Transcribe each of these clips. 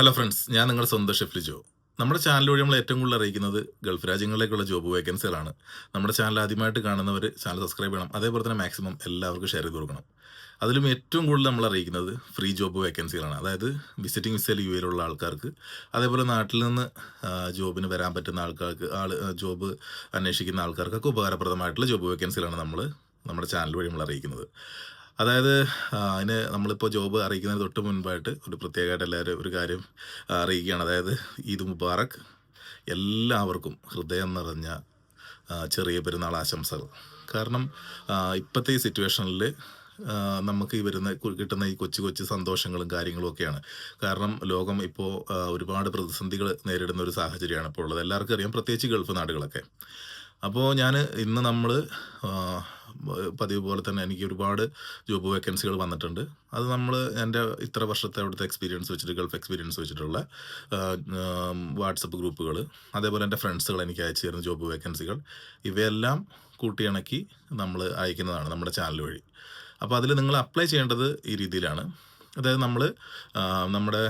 Hello friends, ഞാൻ നിങ്ങളുടെ സ്വന്തം ഷെഫ് ലിജോ. നമ്മുടെ ചാനൽ വഴി നമ്മൾ ഏറ്റവും കൂടുതൽ അറിയിക്കുന്നത് ഗൾഫ് രാജ്യങ്ങളിലേക്കുള്ള ജോബ് വേക്കൻസികളാണ്. നമ്മുടെ ചാനൽ ആദ്യമായിട്ട് കാണുന്നവർ ചാനൽ സബ്സ്ക്രൈബ് ചെയ്യണം. അതേപോലെ തന്നെ മാക്സിമം എല്ലാവർക്കും ഷെയർ ചെയ്ത് കൊടുക്കണം. അതിലും ഏറ്റവും കൂടുതൽ നമ്മൾ അറിയിക്കുന്നത് ഫ്രീ ജോബ് വേക്കൻസികളാണ്. അതായത് വിസിറ്റിംഗ് വിസയിൽ യു എയിലുള്ള ആൾക്കാർക്ക്, അതേപോലെ നാട്ടിൽ നിന്ന് ജോബിന് വരാൻ പറ്റുന്ന ആൾക്കാർക്ക്, ജോബ് അന്വേഷിക്കുന്ന ആൾക്കാർക്കൊക്കെ ഉപകാരപ്രദമായിട്ടുള്ള ജോബ് വേക്കൻസികളാണ് നമ്മുടെ ചാനൽ വഴി നമ്മൾ അറിയിക്കുന്നത്. അതായത് അതിന് നമ്മളിപ്പോൾ ജോബ് അറിയിക്കുന്നതിന് തൊട്ട് മുൻപായിട്ട് ഒരു പ്രത്യേകമായിട്ട് എല്ലാവരും ഒരു കാര്യം അറിയിക്കുകയാണ്. അതായത് ഈദ് മുബാറക്. എല്ലാവർക്കും ഹൃദയം നിറഞ്ഞ ചെറിയ പെരുന്നാൾ ആശംസകൾ. കാരണം ഇപ്പോഴത്തെ ഈ സിറ്റുവേഷനിൽ നമുക്ക് കിട്ടുന്ന ഈ കൊച്ചു കൊച്ചു സന്തോഷങ്ങളും കാര്യങ്ങളും ഒക്കെയാണ്. കാരണം ലോകം ഇപ്പോൾ ഒരുപാട് പ്രതിസന്ധികൾ നേരിടുന്ന ഒരു സാഹചര്യമാണ് ഇപ്പോൾ ഉള്ളത്. എല്ലാവർക്കും അറിയാം, പ്രത്യേകിച്ച് ഗൾഫ് നാടുകളൊക്കെ. അപ്പോൾ ഇന്ന് നമ്മൾ പതിവ് പോലെ തന്നെ എനിക്ക് ഒരുപാട് ജോബ് വേക്കൻസികൾ വന്നിട്ടുണ്ട്. അത് എൻ്റെ ഇത്ര വർഷത്തെ അവിടുത്തെ എക്സ്പീരിയൻസ് വെച്ചിട്ട്, ഗൾഫ് എക്സ്പീരിയൻസ് വെച്ചിട്ടുള്ള വാട്സപ്പ് ഗ്രൂപ്പുകൾ, അതേപോലെ എൻ്റെ ഫ്രണ്ട്സുകൾ എനിക്ക് അയച്ചു തരുന്ന ജോബ് വേക്കൻസികൾ, ഇവയെല്ലാം കൂട്ടിയിണക്കി നമ്മൾ അയക്കുന്നതാണ് നമ്മുടെ ചാനൽ വഴി. അപ്പോൾ അതിൽ നിങ്ങൾ അപ്ലൈ ചെയ്യേണ്ടത് ഈ രീതിയിലാണ്. അതായത് നമ്മുടെ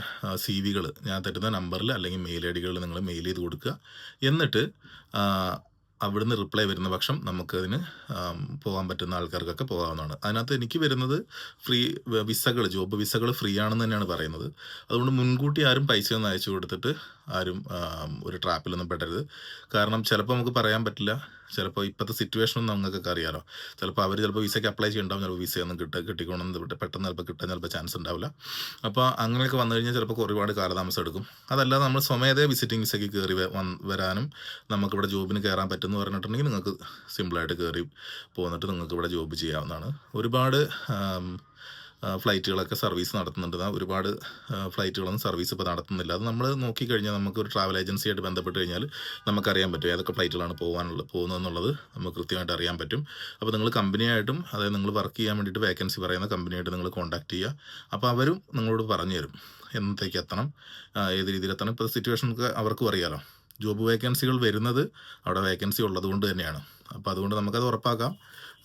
CV ഞാൻ തരുന്ന നമ്പറിൽ അല്ലെങ്കിൽ മെയിൽ ID നിങ്ങൾ മെയിൽ ചെയ്ത് കൊടുക്കുക. എന്നിട്ട് അവിടുന്ന് റിപ്ലൈ വരുന്ന പക്ഷം നമുക്കതിന് പോകാൻ പറ്റുന്ന ആൾക്കാർക്കൊക്കെ പോകാവുന്നതാണ്. അതിനകത്ത് എനിക്ക് വരുന്നത് ജോബ് വിസകൾ ഫ്രീ ആണെന്ന് തന്നെയാണ് പറയുന്നത്. അതുകൊണ്ട് മുൻകൂട്ടി ആരും പൈസയൊന്നും അയച്ചു കൊടുത്തിട്ട് ആരും ഒരു ട്രാപ്പിലൊന്നും പെടരുത്. കാരണം ചിലപ്പോൾ നമുക്ക് പറയാൻ പറ്റില്ല. ചിലപ്പോൾ ഇപ്പോഴത്തെ സിറ്റുവേഷനൊന്നും നമുക്കൊക്കെ അറിയാലോ. അവർ ചിലപ്പോൾ വിസയ്ക്ക് അപ്ലൈ ചെയ്യുന്നുണ്ടാവും, ചിലപ്പോൾ വിസയൊന്നും കിട്ടിക്കോണമെന്ന് പെട്ടെന്ന് ചിലപ്പോൾ ചാൻസ് ഉണ്ടാവില്ല. അപ്പോൾ അങ്ങനെയൊക്കെ വന്നു കഴിഞ്ഞാൽ ചിലപ്പോൾ ഒരുപാട് കാലതാമസം എടുക്കും. അതല്ലാതെ നമ്മൾ സ്വമേധയെ വിസിറ്റിംഗ് വിസയ്ക്ക് കയറി വരാനും നമുക്കിവിടെ ജോബിന് കയറാൻ പറ്റുമെന്ന് പറഞ്ഞിട്ടുണ്ടെങ്കിൽ നിങ്ങൾക്ക് സിമ്പിളായിട്ട് കയറി പോന്നിട്ട് നിങ്ങൾക്ക് ഇവിടെ ജോബ് ചെയ്യാവുന്നതാണ്. ഒരുപാട് ഫ്ലൈറ്റുകളൊക്കെ സർവീസ് നടത്തുന്നുണ്ട്. ഒരുപാട് ഫ്ലൈറ്റുകളൊന്നും സർവീസ് ഇപ്പോൾ നടത്തുന്നില്ല. അത് നമ്മൾ നോക്കിക്കഴിഞ്ഞാൽ നമുക്കൊരു ട്രാവൽ ഏജൻസിയായിട്ട് ബന്ധപ്പെട്ട് കഴിഞ്ഞാൽ നമുക്കറിയാൻ പറ്റും ഏതൊക്കെ ഫ്ലൈറ്റുകളാണ് പോകുന്നതെന്നുള്ളത് നമുക്ക് കൃത്യമായിട്ട് അറിയാൻ പറ്റും. അപ്പോൾ നിങ്ങൾ കമ്പനിയായിട്ടും, അതായത് നിങ്ങൾ വർക്ക് ചെയ്യാൻ വേണ്ടിയിട്ട് വേക്കൻസി പറയുന്ന കമ്പനിയായിട്ട് നിങ്ങൾ കോൺടാക്ട് ചെയ്യുക. അപ്പോൾ അവരും നിങ്ങളോട് പറഞ്ഞു തരും എന്നത്തേക്ക് എത്തണം, ഏത് രീതിയിൽ എത്തണം. ഇപ്പോൾ സിറ്റുവേഷനൊക്കെ അവർക്കും അറിയാലോ. ജോബ് വേക്കൻസികൾ വരുന്നത് അവിടെ വേക്കൻസി ഉള്ളത് കൊണ്ട് തന്നെയാണ്. അപ്പോൾ അതുകൊണ്ട് നമുക്കത് ഉറപ്പാക്കാം,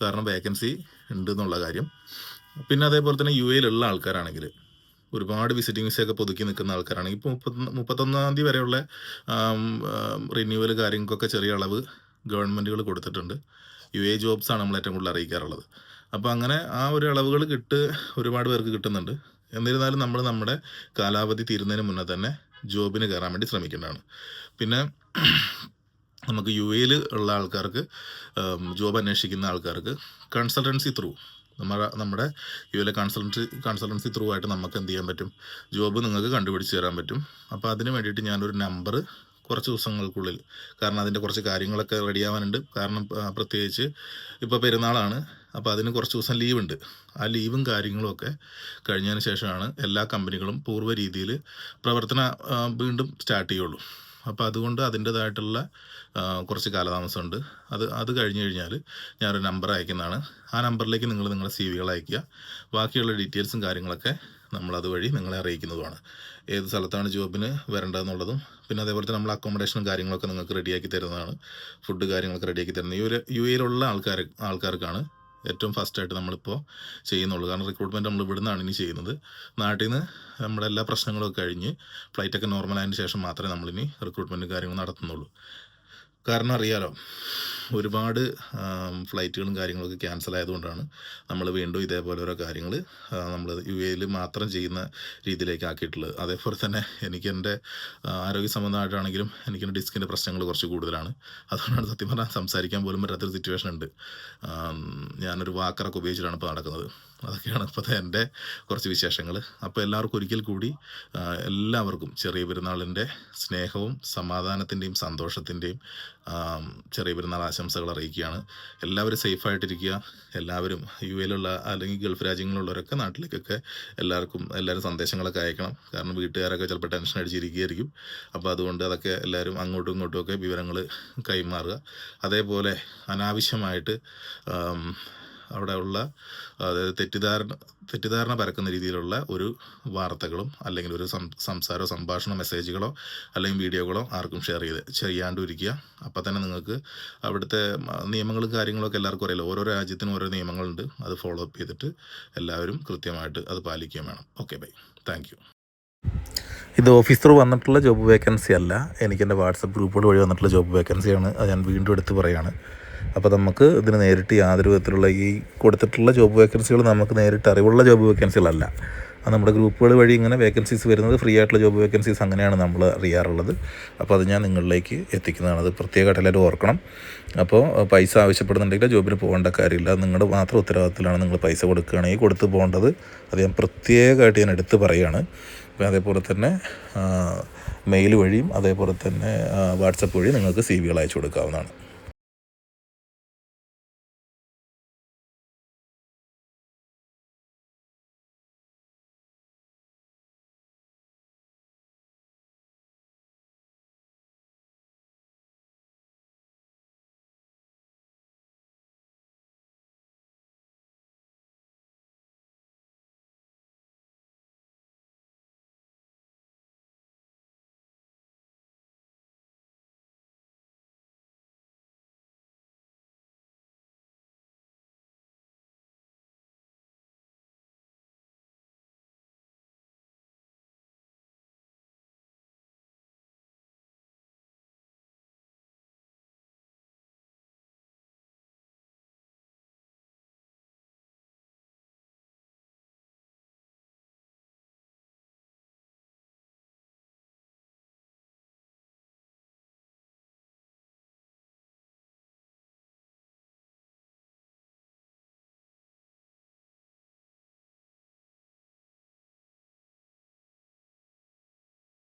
കാരണം വേക്കൻസി ഉണ്ട് എന്നുള്ള കാര്യം. പിന്നെ അതേപോലെ തന്നെ യു എയിലുള്ള ആൾക്കാരാണെങ്കിൽ, ഒരുപാട് വിസിറ്റിംഗ് വിസയൊക്കെ പുതുക്കി നിൽക്കുന്ന ആൾക്കാരാണെങ്കിൽ ഇപ്പോൾ 31 തീയതി വരെയുള്ള റിന്യൂവൽ കാര്യങ്ങൾക്കൊക്കെ ചെറിയ അളവ് ഗവൺമെൻറ്റുകൾ കൊടുത്തിട്ടുണ്ട്. UAE ജോബ്സാണ് നമ്മൾ ഏറ്റവും കൂടുതൽ അറിയിക്കാറുള്ളത്. അപ്പോൾ അങ്ങനെ ആ ഒരു അളവുകൾ ഒരുപാട് പേർക്ക് കിട്ടുന്നുണ്ട്. എന്നിരുന്നാലും നമ്മൾ നമ്മുടെ കാലാവധി തീരുന്നതിന് മുന്നേ തന്നെ ജോബിന് കയറാൻ വേണ്ടി ശ്രമിക്കേണ്ടതാണ്. പിന്നെ നമുക്ക് UAE ഉള്ള ആൾക്കാർക്ക്, ജോബ് അന്വേഷിക്കുന്ന ആൾക്കാർക്ക് കൺസൾട്ടൻസി ത്രൂ, നമ്മുടെ UAE കൺസൾട്ടൻസി ത്രൂ ആയിട്ട് നമുക്ക് എന്ത് ചെയ്യാൻ പറ്റും, ജോബ് നിങ്ങൾക്ക് കണ്ടുപിടിച്ച് തരാൻ പറ്റും. അപ്പോൾ അതിന് വേണ്ടിയിട്ട് ഞാനൊരു നമ്പർ കുറച്ച് ദിവസങ്ങൾക്കുള്ളിൽ, കാരണം അതിൻ്റെ കുറച്ച് കാര്യങ്ങളൊക്കെ റെഡിയാവാനുണ്ട്. കാരണം പ്രത്യേകിച്ച് ഇപ്പോൾ പെരുന്നാളാണ്. അപ്പോൾ അതിന് കുറച്ച് ദിവസം ലീവുണ്ട്. ആ ലീവും കാര്യങ്ങളും ഒക്കെ കഴിഞ്ഞതിന് ശേഷമാണ് എല്ലാ കമ്പനികളും പൂർവ്വ രീതിയിൽ പ്രവർത്തനം വീണ്ടും സ്റ്റാർട്ട് ചെയ്യുള്ളൂ. അപ്പോൾ അതുകൊണ്ട് അതിൻ്റേതായിട്ടുള്ള കുറച്ച് കാലതാമസമുണ്ട്. അത് കഴിഞ്ഞ് കഴിഞ്ഞാൽ ഞാനൊരു നമ്പർ അയക്കുന്നതാണ്. ആ നമ്പറിലേക്ക് നിങ്ങൾ നിങ്ങളുടെ CV അയയ്ക്കുക. ബാക്കിയുള്ള ഡീറ്റെയിൽസും കാര്യങ്ങളൊക്കെ നമ്മൾ അതുവഴി നിങ്ങളെ അറിയിക്കുന്നതുമാണ്. ഏത് സ്ഥലത്താണ് ജോബിന് വരേണ്ടതെന്നുള്ളതും, പിന്നെ അതേപോലെ തന്നെ നമ്മൾ അക്കോമഡേഷനും കാര്യങ്ങളൊക്കെ നിങ്ങൾക്ക് റെഡിയാക്കി തരുന്നതാണ്. ഫുഡ് കാര്യങ്ങളൊക്കെ റെഡിയാക്കി തരുന്നത് UAE ആൾക്കാർക്കാണ് ഏറ്റവും ഫസ്റ്റായിട്ട് നമ്മളിപ്പോൾ ചെയ്യുന്നുള്ളൂ. കാരണം റിക്രൂട്ട്മെൻറ്റ് നമ്മൾ ഇവിടുന്നാണ് ഇനി ചെയ്യുന്നത്. നാട്ടിൽ നിന്ന് നമ്മുടെ എല്ലാ പ്രശ്നങ്ങളൊക്കെ കഴിഞ്ഞ് ഫ്ലൈറ്റൊക്കെ നോർമലായതിന് ശേഷം മാത്രമേ നമ്മളിനി റിക്രൂട്ട്മെൻറ്റും കാര്യങ്ങളും നടത്തുന്നുള്ളൂ. കാരണം അറിയാലോ, ഒരുപാട് ഫ്ലൈറ്റുകളും കാര്യങ്ങളൊക്കെ ക്യാൻസൽ ആയതുകൊണ്ടാണ് നമ്മൾ വീണ്ടും ഇതേപോലെ ഓരോ കാര്യങ്ങൾ നമ്മൾ UAE മാത്രം ചെയ്യുന്ന രീതിയിലേക്ക് ആക്കിയിട്ടുള്ളത്. അതേപോലെ തന്നെ എനിക്ക് എൻ്റെ ആരോഗ്യ സംബന്ധമായിട്ടാണെങ്കിലും എനിക്ക് ഡിസ്കിൻ്റെ പ്രശ്നങ്ങൾ കുറച്ച് കൂടുതലാണ്. അതുകൊണ്ടാണ് സത്യം പറഞ്ഞാൽ സംസാരിക്കാൻ പോലും പറ്റാത്തൊരു സിറ്റുവേഷൻ ഉണ്ട്. ഞാനൊരു വാക്കറൊക്കെ ഉപയോഗിച്ചിട്ടാണ് ഇപ്പോൾ നടക്കുന്നത്. അതൊക്കെയാണ് ഇപ്പോഴത്തെ എൻ്റെ കുറച്ച് വിശേഷങ്ങൾ. അപ്പോൾ എല്ലാവർക്കും ഒരിക്കൽ കൂടി എല്ലാവർക്കും ചെറിയ പെരുന്നാളിൻ്റെ സ്നേഹവും സമാധാനത്തിൻ്റെയും സന്തോഷത്തിൻ്റെയും ചെറിയ പെരുന്നാൾ ആശംസകൾ അറിയിക്കുകയാണ്. എല്ലാവരും സേഫായിട്ടിരിക്കുക. എല്ലാവരും UAE അല്ലെങ്കിൽ ഗൾഫ് രാജ്യങ്ങളിലുള്ളവരൊക്കെ നാട്ടിലേക്കൊക്കെ എല്ലാവരും സന്ദേശങ്ങളൊക്കെ അയക്കണം. കാരണം വീട്ടുകാരൊക്കെ ചിലപ്പോൾ ടെൻഷൻ അടിച്ചിരിക്കുകയായിരിക്കും. അപ്പോൾ അതുകൊണ്ട് അതൊക്കെ എല്ലാവരും അങ്ങോട്ടും ഇങ്ങോട്ടുമൊക്കെ വിവരങ്ങൾ കൈമാറുക. അതേപോലെ അനാവശ്യമായിട്ട് അവിടെയുള്ള, അതായത് തെറ്റിദ്ധാരണ പരക്കുന്ന രീതിയിലുള്ള ഒരു വാർത്തകളും അല്ലെങ്കിൽ ഒരു സംഭാഷണ മെസ്സേജുകളോ അല്ലെങ്കിൽ വീഡിയോകളോ ആർക്കും ചെയ്യാണ്ടിരിക്കുക. അപ്പം തന്നെ നിങ്ങൾക്ക് അവിടുത്തെ നിയമങ്ങളും കാര്യങ്ങളൊക്കെ എല്ലാവർക്കും അറിയില്ല. ഓരോ രാജ്യത്തിനും ഓരോ നിയമങ്ങളുണ്ട്. അത് ഫോളോ അപ്പ് ചെയ്തിട്ട് എല്ലാവരും കൃത്യമായിട്ട് അത് പാലിക്കുകയും വേണം. Okay, bye, thank you. ഇത് ഓഫീസ് ത്രൂ വന്നിട്ടുള്ള ജോബ് വേക്കൻസി അല്ല, എനിക്ക് എൻ്റെ വാട്സപ്പ് ഗ്രൂപ്പുകൾ വഴി വന്നിട്ടുള്ള ജോബ് വേക്കൻസിയാണ്. അത് ഞാൻ വീണ്ടും എടുത്ത് പറയുകയാണ്. അപ്പോൾ നമുക്ക് ഇതിന് നേരിട്ട് യാതൊരു വിധത്തിലുള്ള ഈ കൊടുത്തിട്ടുള്ള ജോബ് വേക്കൻസികൾ നമുക്ക് നേരിട്ട് അറിവുള്ള ജോബ് വേക്കൻസികളല്ല. അത് നമ്മുടെ ഗ്രൂപ്പുകൾ വഴി ഇങ്ങനെ വേക്കൻസീസ് വരുന്നത് ഫ്രീ ആയിട്ടുള്ള ജോബ് വേക്കൻസീസ് അങ്ങനെയാണ് നമ്മൾ അറിയാറുള്ളത്. അപ്പോൾ അത് ഞാൻ നിങ്ങളിലേക്ക് എത്തിക്കുന്നതാണ്. അത് പ്രത്യേകമായിട്ട് എല്ലാവരും ഓർക്കണം. അപ്പോൾ പൈസ ആവശ്യപ്പെടുന്നുണ്ടെങ്കിൽ ജോബിന് പോകേണ്ട കാര്യമില്ല. നിങ്ങളുടെ മാത്രം ഉത്തരവാദിത്തത്തിലാണ് നിങ്ങൾ പൈസ കൊടുക്കുകയാണെങ്കിൽ കൊടുത്ത് പോകേണ്ടത്. അത് ഞാൻ പ്രത്യേകമായിട്ട് ഞാൻ എടുത്ത് പറയുകയാണ്. അപ്പോൾ അതേപോലെ തന്നെ മെയിൽ വഴിയും അതേപോലെ തന്നെ വാട്സപ്പ് വഴി നിങ്ങൾക്ക് CV കൾ അയച്ചു കൊടുക്കാവുന്നതാണ്.